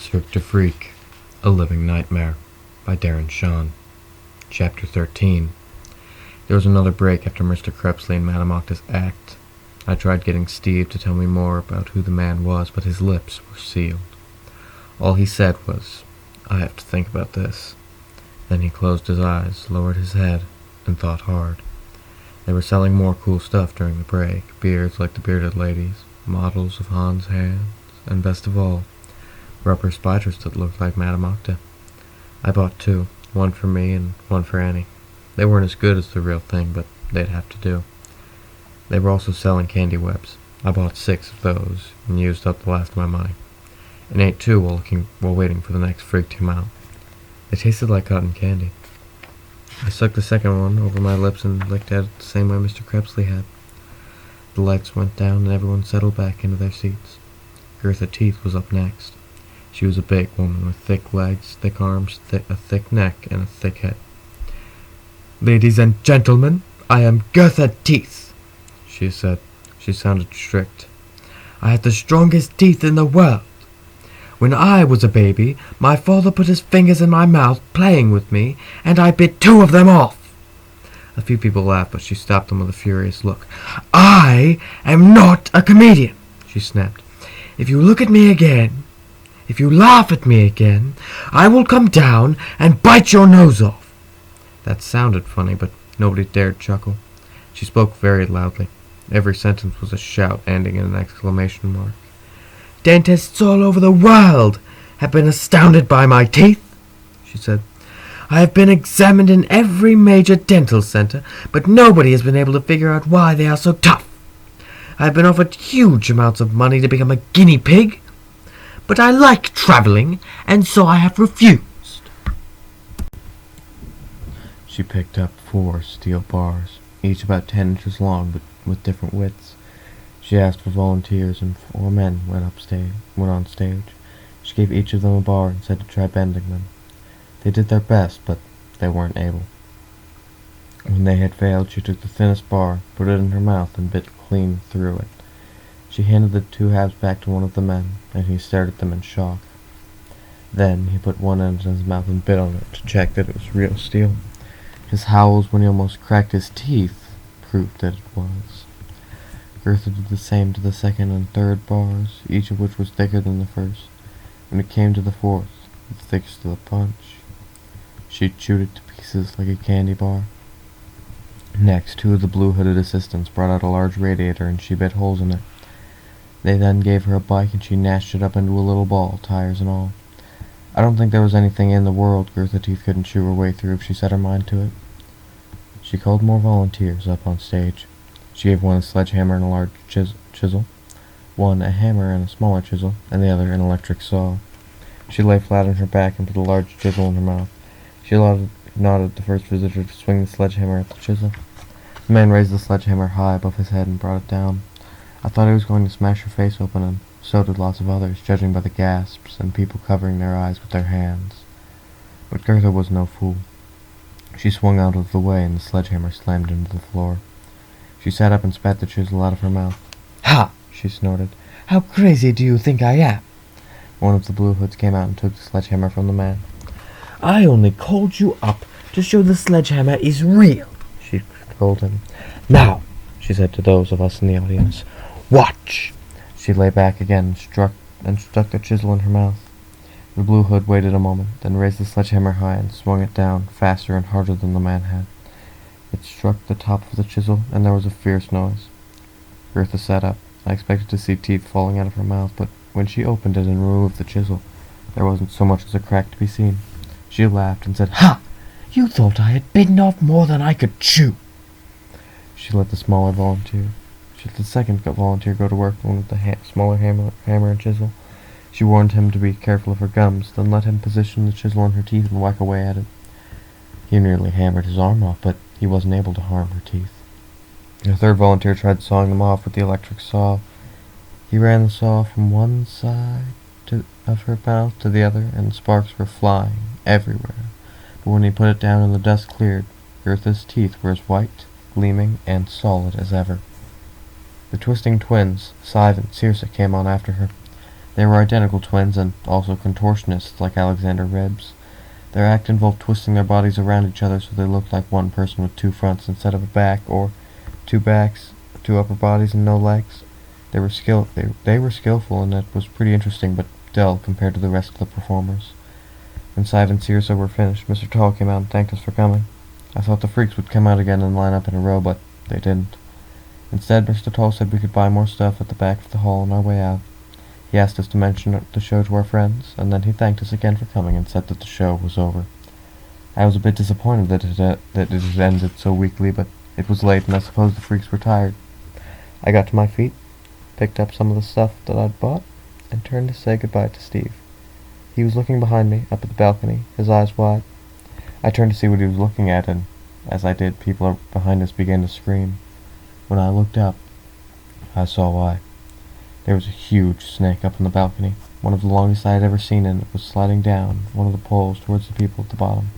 Cirque, A Living Nightmare by Darren Shawn. Chapter 13. There was another break after Mr. Crepsley and Madame Octa's act. I tried getting Steve to tell me more about who the man was, but his lips were sealed. All he said was, "I have to think about this." Then he closed his eyes, lowered his head, and thought hard. They were selling more cool stuff during the break, beards like the bearded ladies, models of Hans' hands, and best of all, rubber spiders that looked like Madame Octa. I bought two, one for me and one for Annie. They weren't as good as the real thing, but they'd have to do. They were also selling candy webs. I bought 6 of those and used up the last of my money, and ate 2 while waiting for the next freak to come out. They tasted like cotton candy. I sucked the second one over my lips and licked at it the same way Mr. Crepsley had. The lights went down and everyone settled back into their seats. Gertha Teeth was up next. She was a big woman with thick legs, thick arms, a thick neck, and a thick head. "Ladies and gentlemen, I am Gertha Teeth," she said. She sounded strict. "I have the strongest teeth in the world. When I was a baby, my father put his fingers in my mouth playing with me, and I bit 2 of them off." A few people laughed, but she stopped them with a furious look. "I am not a comedian," she snapped. If you laugh at me again, I will come down and bite your nose off." That sounded funny, but nobody dared chuckle. She spoke very loudly. Every sentence was a shout ending in an exclamation mark. "Dentists all over the world have been astounded by my teeth," she said. "I have been examined in every major dental center, but nobody has been able to figure out why they are so tough. I have been offered huge amounts of money to become a guinea pig, but I like traveling, and so I have refused." She picked up 4 steel bars, each about 10 inches long, but with different widths. She asked for volunteers, and 4 men went on stage. She gave each of them a bar and said to try bending them. They did their best, but they weren't able. When they had failed, she took the thinnest bar, put it in her mouth, and bit clean through it. She handed the 2 halves back to one of the men, and he stared at them in shock. Then he put one end in his mouth and bit on it to check that it was real steel. His howls when he almost cracked his teeth proved that it was. Gertha did the same to the second and third bars, each of which was thicker than the first. When it came to the 4th, the thickest of the bunch, she chewed it to pieces like a candy bar. Next, 2 of the blue-hooded assistants brought out a large radiator and she bit holes in it. They then gave her a bike and she gnashed it up into a little ball, tires and all. I don't think there was anything in the world Gertha Teeth couldn't chew her way through if she set her mind to it. She called more volunteers up on stage. She gave one a sledgehammer and a large chisel, one a hammer and a smaller chisel, and the other an electric saw. She lay flat on her back and put a large chisel in her mouth. She nodded the first visitor to swing the sledgehammer at the chisel. The man raised the sledgehammer high above his head and brought it down. I thought he was going to smash her face open, and so did lots of others, judging by the gasps and people covering their eyes with their hands. But Gertha was no fool. She swung out of the way, and the sledgehammer slammed into the floor. She sat up and spat the chisel out of her mouth. "Ha!" she snorted. "How crazy do you think I am?" One of the blue hoods came out and took the sledgehammer from the man. "I only called you up to show the sledgehammer is real," she told him. "Now," she said to those of us in the audience, "watch." She lay back again and stuck the chisel in her mouth. The blue hood waited a moment, then raised the sledgehammer high and swung it down, faster and harder than the man had. It struck the top of the chisel, and there was a fierce noise. Gertha sat up. I expected to see teeth falling out of her mouth, but when she opened it and removed the chisel, there wasn't so much as a crack to be seen. She laughed and said, "Ha! You thought I had bitten off more than I could chew." She let the second volunteer go to work, the one with the smaller hammer and chisel. She warned him to be careful of her gums, then let him position the chisel in her teeth and whack away at it. He nearly hammered his arm off, but he wasn't able to harm her teeth. The third volunteer tried sawing them off with the electric saw. He ran the saw from one side of her mouth to the other, and sparks were flying everywhere. But when he put it down and the dust cleared, Gertha's teeth were as white, gleaming, and solid as ever. The twisting twins, Sive and Circe, came on after her. They were identical twins and also contortionists like Alexander Ribs. Their act involved twisting their bodies around each other so they looked like one person with two fronts instead of a back, or two backs, two upper bodies, and no legs. They were skillful, and it was pretty interesting, but dull compared to the rest of the performers. When Sive and Circe were finished, Mr. Tall came out and thanked us for coming. I thought the freaks would come out again and line up in a row, but they didn't. Instead, Mr. Tall said we could buy more stuff at the back of the hall on our way out. He asked us to mention the show to our friends, and then he thanked us again for coming and said that the show was over. I was a bit disappointed that it had ended so weakly, but it was late, and I suppose the freaks were tired. I got to my feet, picked up some of the stuff that I'd bought, and turned to say goodbye to Steve. He was looking behind me, up at the balcony, his eyes wide. I turned to see what he was looking at, and as I did, people behind us began to scream. When I looked up, I saw why. There was a huge snake up on the balcony, one of the longest I had ever seen, and it was sliding down one of the poles towards the people at the bottom.